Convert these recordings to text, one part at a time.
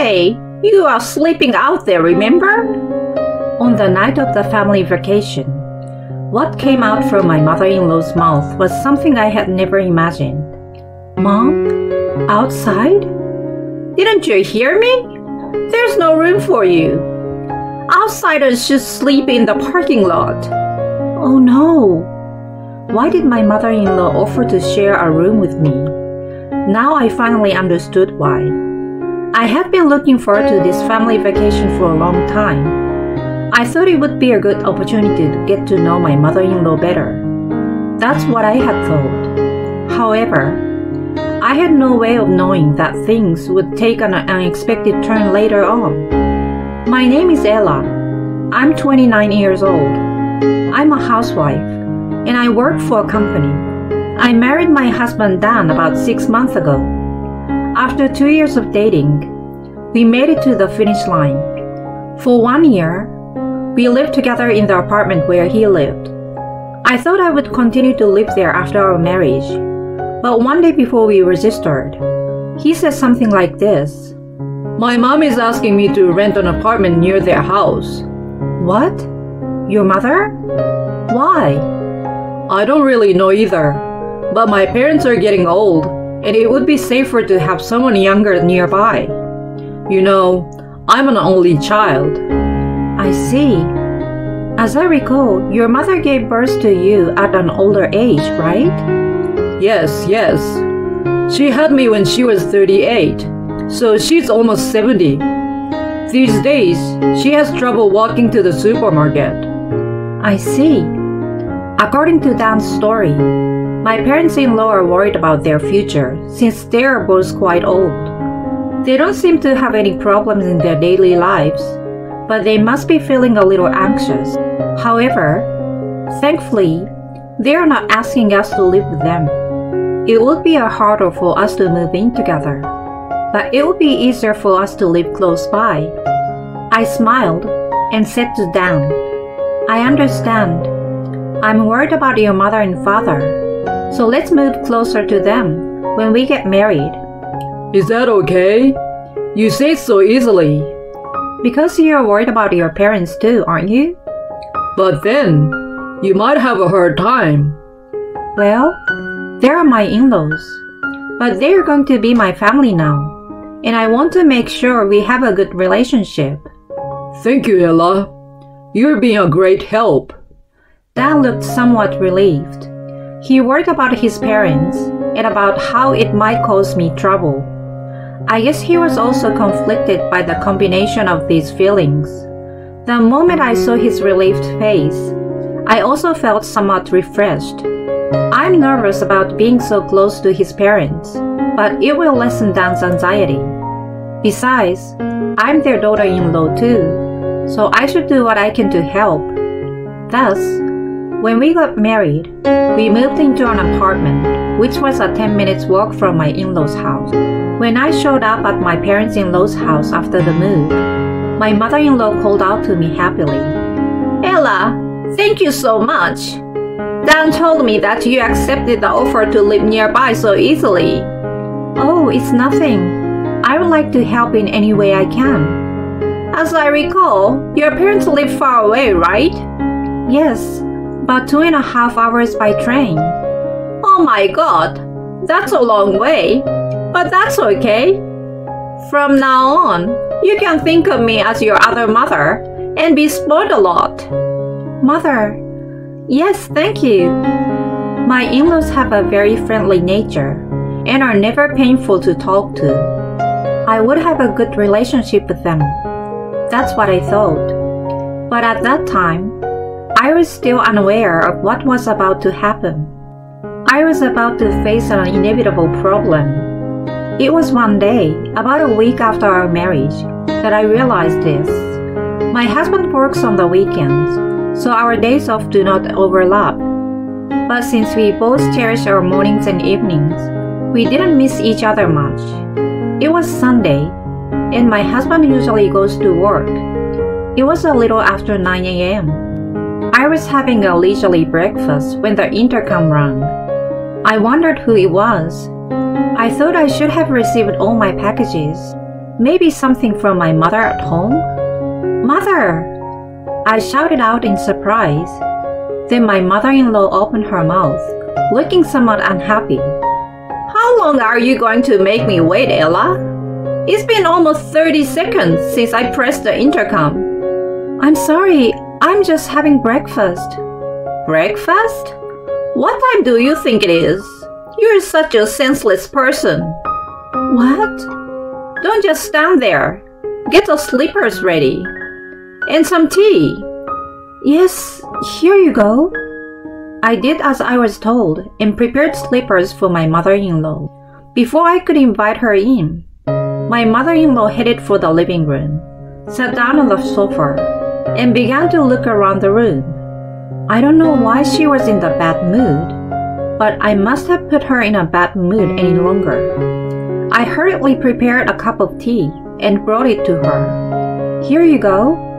Hey, you are sleeping out there, remember? On the night of the family vacation, what came out from my mother-in-law's mouth was something I had never imagined. Mom? Outside? Didn't you hear me? There's no room for you. Outsiders should sleep in the parking lot. Oh no! Why did my mother-in-law offer to share a room with me? Now I finally understood why. I had been looking forward to this family vacation for a long time. I thought it would be a good opportunity to get to know my mother-in-law better. That's what I had thought. However, I had no way of knowing that things would take an unexpected turn later on. My name is Ella. I'm 29 years old. I'm a housewife, and I work for a company. I married my husband Dan about 6 months ago. After 2 years of dating, we made it to the finish line. For 1 year, we lived together in the apartment where he lived. I thought I would continue to live there after our marriage, but one day before we registered, he said something like this. My mom is asking me to rent an apartment near their house. What? Your mother? Why? I don't really know either, but my parents are getting old, and it would be safer to have someone younger nearby. You know, I'm an only child. I see. As I recall, your mother gave birth to you at an older age, right? Yes. She had me when she was 38, so she's almost 70. These days, she has trouble walking to the supermarket. I see. According to Dan's story, my parents-in-law are worried about their future since they are both quite old. They don't seem to have any problems in their daily lives, but they must be feeling a little anxious. However, thankfully, they are not asking us to live with them. It would be harder for us to move in together, but it would be easier for us to live close by. I smiled and said to Dan, I understand. I'm worried about your mother and father, so let's move closer to them when we get married. Is that okay? You say it so easily. Because you're worried about your parents too, aren't you? But then, you might have a hard time. Well, they're my in-laws, but they're going to be my family now, and I want to make sure we have a good relationship. Thank you, Ella. You're being a great help. Dan looked somewhat relieved. He worried about his parents and about how it might cause me trouble. I guess he was also conflicted by the combination of these feelings. The moment I saw his relieved face, I also felt somewhat refreshed. I'm nervous about being so close to his parents, but it will lessen Dan's anxiety. Besides, I'm their daughter-in-law too, so I should do what I can to help. Thus, when we got married, we moved into an apartment, which was a 10 minutes walk from my in-laws' house. When I showed up at my parents-in-law's house after the move, my mother-in-law called out to me happily. Ella, thank you so much. Dan told me that you accepted the offer to live nearby so easily. Oh, it's nothing. I would like to help in any way I can. As I recall, your parents live far away, right? Yes, about 2.5 hours by train. Oh my God, that's a long way, but that's okay. From now on, you can think of me as your other mother and be spoiled a lot. Mother? Yes, thank you. My in-laws have a very friendly nature and are never painful to talk to. I would have a good relationship with them. That's what I thought. But at that time, I was still unaware of what was about to happen. I was about to face an inevitable problem. It was one day, about a week after our marriage, that I realized this. My husband works on the weekends, so our days off do not overlap. But since we both cherish our mornings and evenings, we didn't miss each other much. It was Sunday, and my husband usually goes to work. It was a little after 9 a.m. I was having a leisurely breakfast when the intercom rang. I wondered who it was. I thought I should have received all my packages. Maybe something from my mother at home? Mother! I shouted out in surprise. Then my mother-in-law opened her mouth, looking somewhat unhappy. How long are you going to make me wait, Ella? It's been almost 30 seconds since I pressed the intercom. I'm sorry, I'm just having breakfast. Breakfast? What time do you think it is? You're such a senseless person. What? Don't just stand there. Get the slippers ready. And some tea. Yes, here you go. I did as I was told and prepared slippers for my mother-in-law. Before I could invite her in, my mother-in-law headed for the living room, sat down on the sofa, and began to look around the room. I don't know why she was in the bad mood, but I must have put her in a bad mood any longer. I hurriedly prepared a cup of tea and brought it to her. Here you go.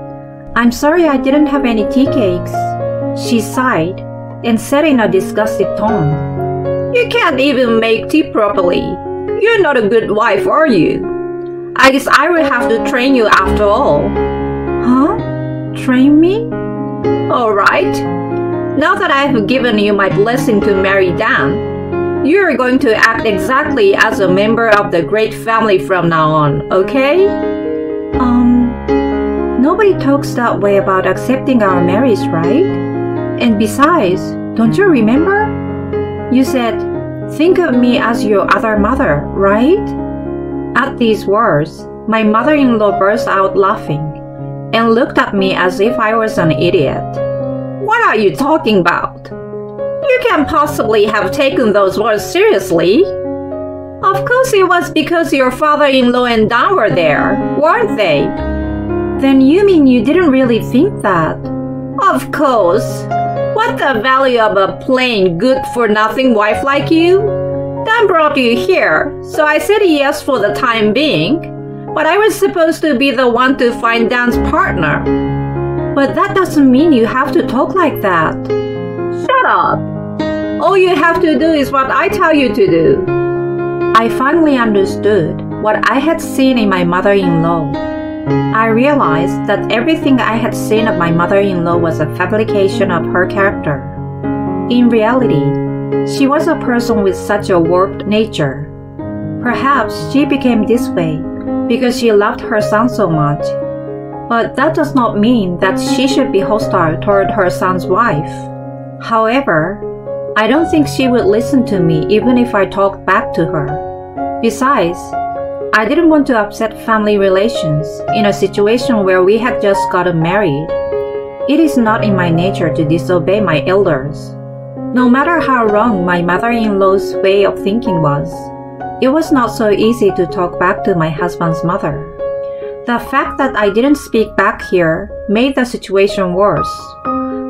I'm sorry I didn't have any tea cakes. She sighed and said in a disgusted tone, You can't even make tea properly. You're not a good wife, are you? I guess I will have to train you after all. Huh? Train me? Alright. Now that I have given you my blessing to marry Dan, you are going to act exactly as a member of the great family from now on, okay? Nobody talks that way about accepting our marriage, right? And besides, don't you remember? You said, think of me as your other mother, right? At these words, my mother-in-law burst out laughing and looked at me as if I was an idiot. What are you talking about? You can't possibly have taken those words seriously. Of course it was because your father-in-law and Dan were there, weren't they? Then you mean you didn't really think that? Of course. What's the value of a plain, good-for-nothing wife like you? Dan brought you here, so I said yes for the time being. But I was supposed to be the one to find Dan's partner. But that doesn't mean you have to talk like that. Shut up. All you have to do is what I tell you to do. I finally understood what I had seen in my mother-in-law. I realized that everything I had seen of my mother-in-law was a fabrication of her character. In reality, she was a person with such a warped nature. Perhaps she became this way because she loved her son so much. But that does not mean that she should be hostile toward her son's wife. However, I don't think she would listen to me even if I talked back to her. Besides, I didn't want to upset family relations in a situation where we had just gotten married. It is not in my nature to disobey my elders. No matter how wrong my mother-in-law's way of thinking was, it was not so easy to talk back to my husband's mother. The fact that I didn't speak back here made the situation worse.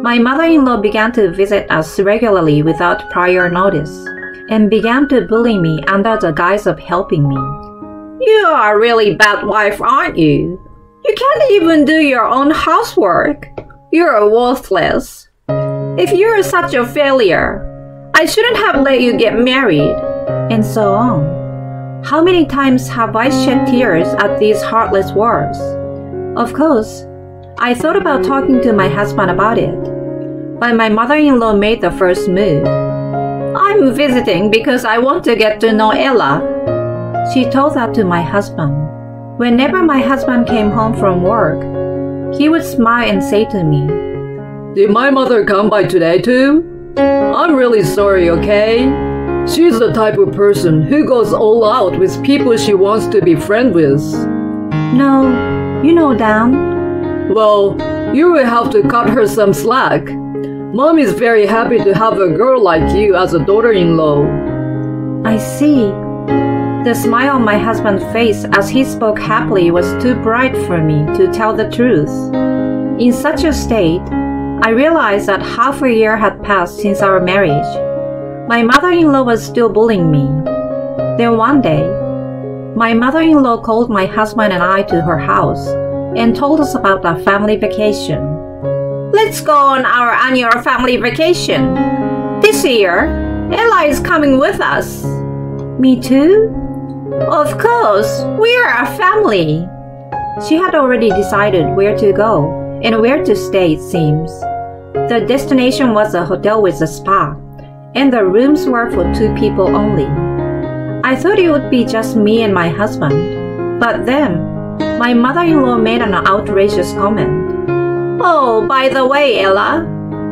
My mother-in-law began to visit us regularly without prior notice, and began to bully me under the guise of helping me. You are a really bad wife, aren't you? You can't even do your own housework. You're worthless. If you're such a failure, I shouldn't have let you get married. And so on. How many times have I shed tears at these heartless words? Of course, I thought about talking to my husband about it, but my mother-in-law made the first move. I'm visiting because I want to get to know Ella. She told that to my husband. Whenever my husband came home from work, he would smile and say to me, Did my mother come by today too? I'm really sorry, okay? She's the type of person who goes all out with people she wants to be friends with. No, you know, Dan. Well, you will have to cut her some slack. Mom is very happy to have a girl like you as a daughter-in-law. I see. The smile on my husband's face as he spoke happily was too bright for me to tell the truth. In such a state, I realized that half a year had passed since our marriage. My mother-in-law was still bullying me. Then one day, my mother-in-law called my husband and I to her house and told us about our family vacation. Let's go on our annual family vacation. This year, Ella is coming with us. Me too? Of course, we are a family. She had already decided where to go and where to stay, it seems. The destination was a hotel with a spa, and the rooms were for 2 people only. I thought it would be just me and my husband, but then my mother-in-law made an outrageous comment. Oh, by the way, Ella,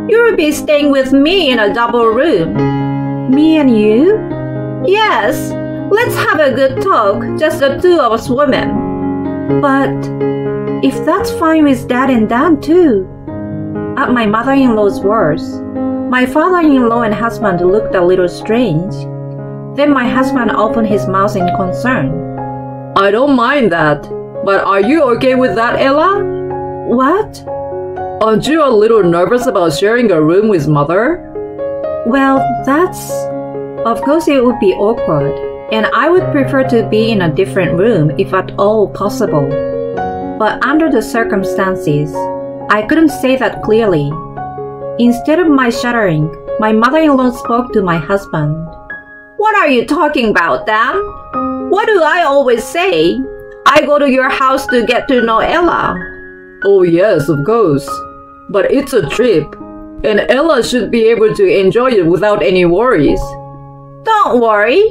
you will be staying with me in a double room. Me and you? Yes, let's have a good talk, just the 2 of us women. But if that's fine with Dad and Dan too. At my mother-in-law's words, my father-in-law and husband looked a little strange. Then my husband opened his mouth in concern. I don't mind that, but are you okay with that, Ella? What? Aren't you a little nervous about sharing a room with Mother? Well, Of course it would be awkward, and I would prefer to be in a different room if at all possible. But under the circumstances, I couldn't say that clearly. Instead of my shuddering, my mother-in-law spoke to my husband. What are you talking about, Dan? What do I always say? I go to your house to get to know Ella. Oh yes, of course. But it's a trip, and Ella should be able to enjoy it without any worries. Don't worry.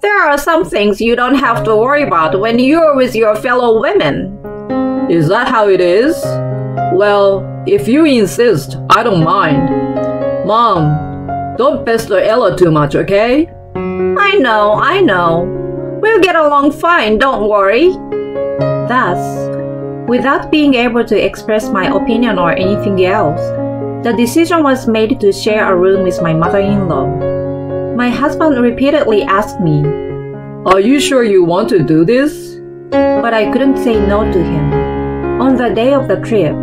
There are some things you don't have to worry about when you're with your fellow women. Is that how it is? Well, if you insist, I don't mind. Mom, don't pester Ella too much, okay? I know. We'll get along fine, don't worry. Thus, without being able to express my opinion or anything else, the decision was made to share a room with my mother-in-law. My husband repeatedly asked me, Are you sure you want to do this? But I couldn't say no to him. On the day of the trip,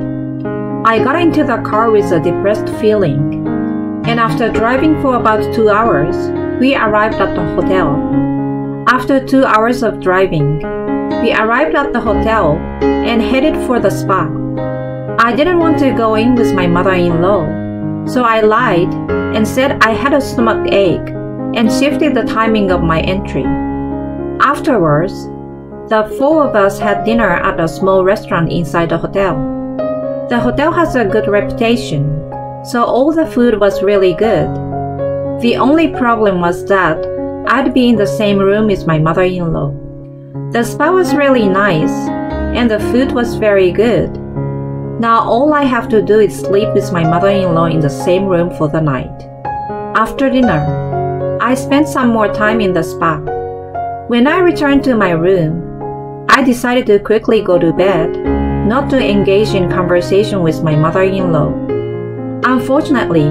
I got into the car with a depressed feeling, and after driving for about 2 hours, we arrived at the hotel. After 2 hours of driving, we arrived at the hotel and headed for the spa. I didn't want to go in with my mother-in-law, so I lied and said I had a stomach ache and shifted the timing of my entry. Afterwards, the 4 of us had dinner at a small restaurant inside the hotel. The hotel has a good reputation, so all the food was really good. The only problem was that I'd be in the same room with my mother-in-law. The spa was really nice, and the food was very good. Now all I have to do is sleep with my mother-in-law in the same room for the night. After dinner, I spent some more time in the spa. When I returned to my room, I decided to quickly go to bed, not to engage in conversation with my mother-in-law. Unfortunately,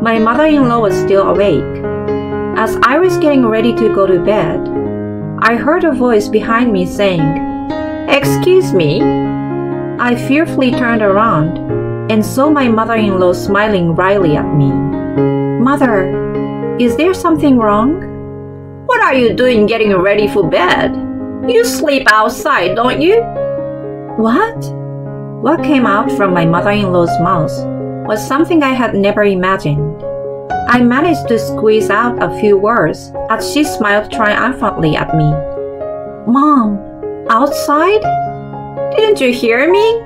my mother-in-law was still awake. As I was getting ready to go to bed, I heard a voice behind me saying, Excuse me? I fearfully turned around and saw my mother-in-law smiling wryly at me. Mother, is there something wrong? What are you doing getting ready for bed? You sleep outside, don't you? What? What came out from my mother-in-law's mouth was something I had never imagined. I managed to squeeze out a few words as she smiled triumphantly at me. Mom, outside? Didn't you hear me?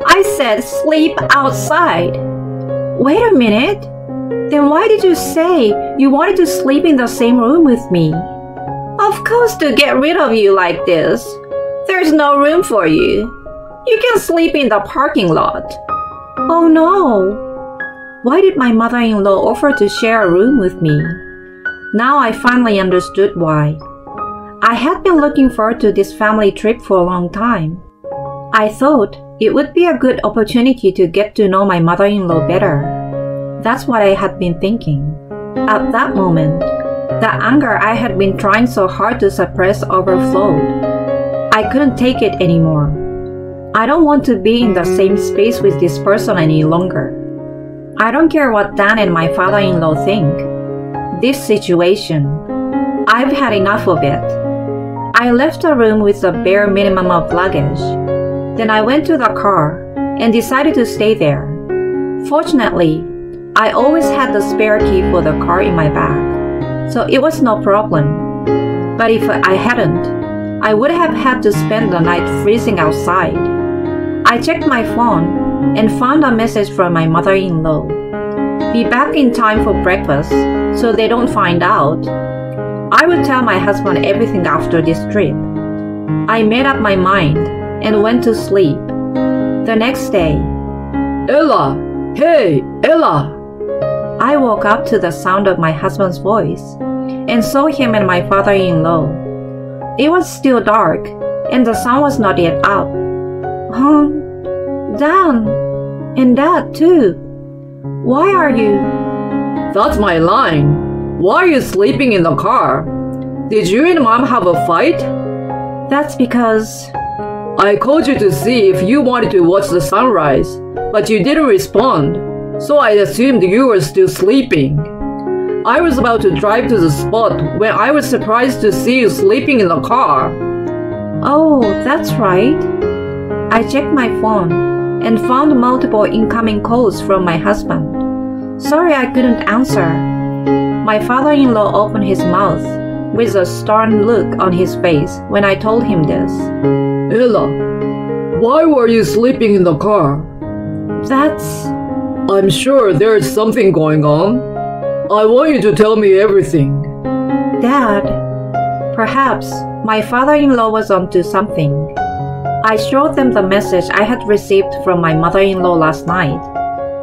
I said sleep outside. Wait a minute. Then why did you say you wanted to sleep in the same room with me? Of course, to get rid of you like this. There's no room for you. You can sleep in the parking lot. Oh no. Why did my mother-in-law offer to share a room with me? Now I finally understood why. I had been looking forward to this family trip for a long time. I thought it would be a good opportunity to get to know my mother-in-law better. That's what I had been thinking. At that moment, the anger I had been trying so hard to suppress overflowed. I couldn't take it anymore. I don't want to be in the same space with this person any longer. I don't care what Dan and my father-in-law think. This situation, I've had enough of it. I left the room with the bare minimum of luggage. Then I went to the car and decided to stay there. Fortunately, I always had the spare key for the car in my bag, so it was no problem. But if I hadn't, I would have had to spend the night freezing outside. I checked my phone and found a message from my mother-in-law. Be back in time for breakfast so they don't find out. I would tell my husband everything after this trip. I made up my mind and went to sleep. The next day, Ella! Hey, Ella! I woke up to the sound of my husband's voice and saw him and my father-in-law. It was still dark and the sun was not yet up. Dad, and Dad too. Why are you? That's my line. Why are you sleeping in the car? Did you and Mom have a fight? That's because I called you to see if you wanted to watch the sunrise, but you didn't respond, so I assumed you were still sleeping. I was about to drive to the spot when I was surprised to see you sleeping in the car. Oh, that's right. I checked my phone and found multiple incoming calls from my husband. Sorry I couldn't answer. My father-in-law opened his mouth with a stern look on his face when I told him this. Ella, why were you sleeping in the car? I'm sure there's something going on. I want you to tell me everything. Dad, perhaps my father-in-law was onto something. I showed them the message I had received from my mother-in-law last night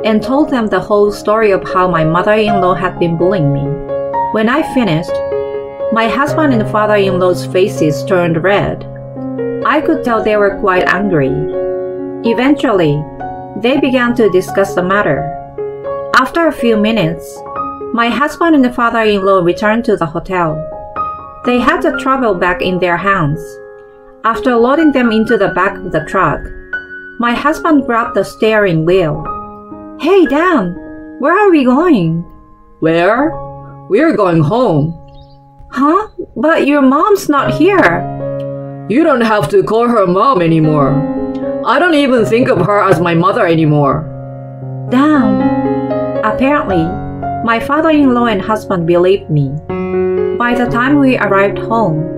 and told them the whole story of how my mother-in-law had been bullying me. When I finished, my husband and father-in-law's faces turned red. I could tell they were quite angry. Eventually, they began to discuss the matter. After a few minutes, my husband and father-in-law returned to the hotel. They had the trouble back in their hands. After loading them into the back of the truck, my husband grabbed the steering wheel. Hey, Dan, where are we going? Where? We're going home. Huh? But your mom's not here. You don't have to call her mom anymore. I don't even think of her as my mother anymore. Dan. Apparently, my father-in-law and husband believed me. By the time we arrived home,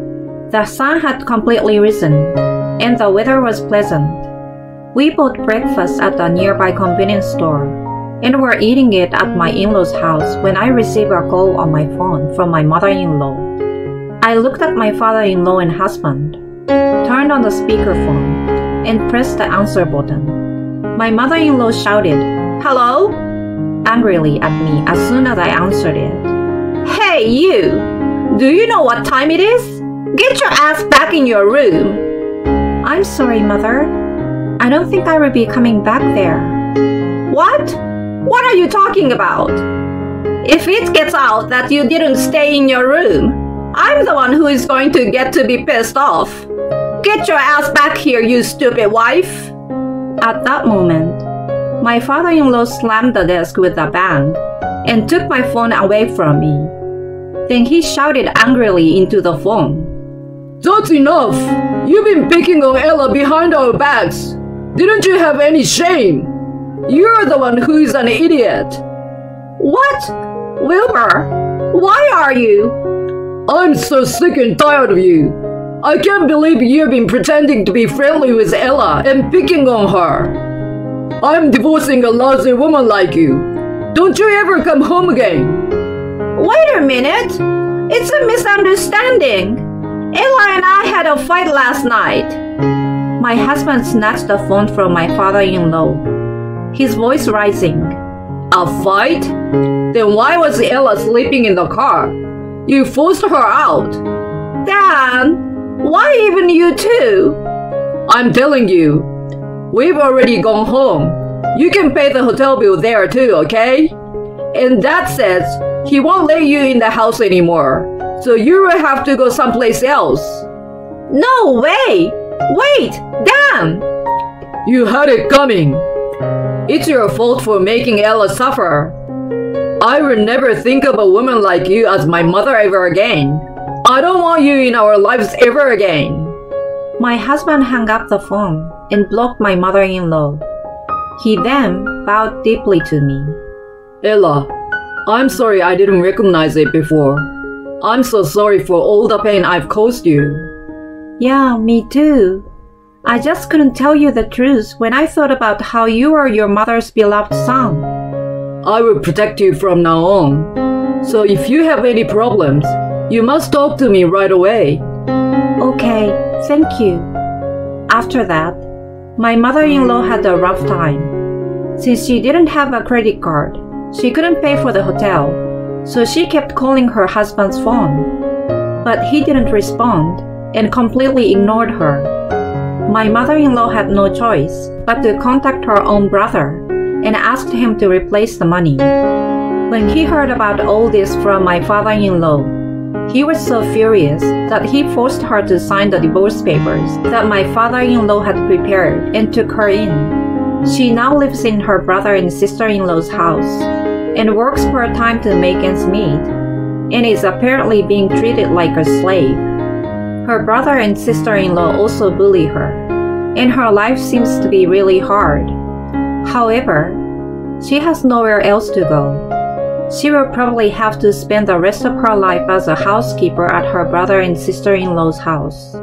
the sun had completely risen, and the weather was pleasant. We bought breakfast at a nearby convenience store, and were eating it at my in-laws' house when I received a call on my phone from my mother-in-law. I looked at my father-in-law and husband, turned on the speakerphone, and pressed the answer button. My mother-in-law shouted, "Hello?" angrily at me as soon as I answered it. Hey, you! Do you know what time it is? Get your ass back in your room! I'm sorry, Mother. I don't think I will be coming back there. What? What are you talking about? If it gets out that you didn't stay in your room, I'm the one who is going to get to be pissed off. Get your ass back here, you stupid wife! At that moment, my father-in-law slammed the desk with a bang and took my phone away from me. Then he shouted angrily into the phone. That's enough! You've been picking on Ella behind our backs. Didn't you have any shame? You're the one who is an idiot. What? Wilbur, why are you? I'm so sick and tired of you. I can't believe you've been pretending to be friendly with Ella and picking on her. I'm divorcing a lousy woman like you. Don't you ever come home again. Wait a minute. It's a misunderstanding. Ella and I had a fight last night. My husband snatched the phone from my father-in-law, his voice rising. A fight? Then why was Ella sleeping in the car? You forced her out. Dan, why even you two? I'm telling you, we've already gone home. You can pay the hotel bill there too, okay? And Dad says he won't let you in the house anymore, so you will have to go someplace else. No way! Wait, Dan! You had it coming. It's your fault for making Ella suffer. I will never think of a woman like you as my mother ever again. I don't want you in our lives ever again. My husband hung up the phone and blocked my mother-in-law. He then bowed deeply to me. Ella, I'm sorry I didn't recognize it before. I'm so sorry for all the pain I've caused you. Yeah, me too. I just couldn't tell you the truth when I thought about how you are your mother's beloved son. I will protect you from now on. So if you have any problems, you must talk to me right away. Okay, thank you. After that, my mother-in-law had a rough time. Since she didn't have a credit card, she couldn't pay for the hotel, so she kept calling her husband's phone. But he didn't respond and completely ignored her. My mother-in-law had no choice but to contact her own brother and asked him to replace the money. When he heard about all this from my father-in-law, he was so furious that he forced her to sign the divorce papers that my father-in-law had prepared and took her in. She now lives in her brother and sister-in-law's house and works part-time to make ends meet, and is apparently being treated like a slave. Her brother and sister-in-law also bully her, and her life seems to be really hard. However, she has nowhere else to go. She will probably have to spend the rest of her life as a housekeeper at her brother and sister-in-law's house.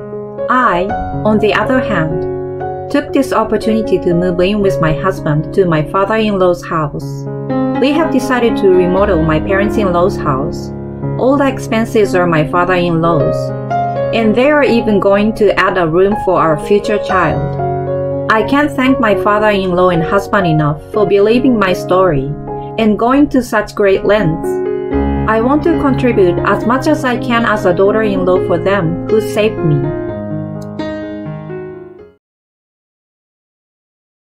I, on the other hand, took this opportunity to move in with my husband to my father-in-law's house. We have decided to remodel my parents-in-law's house. All the expenses are my father-in-law's, and they are even going to add a room for our future child. I can't thank my father-in-law and husband enough for believing my story and going to such great lengths. I want to contribute as much as I can as a daughter-in-law for them who saved me.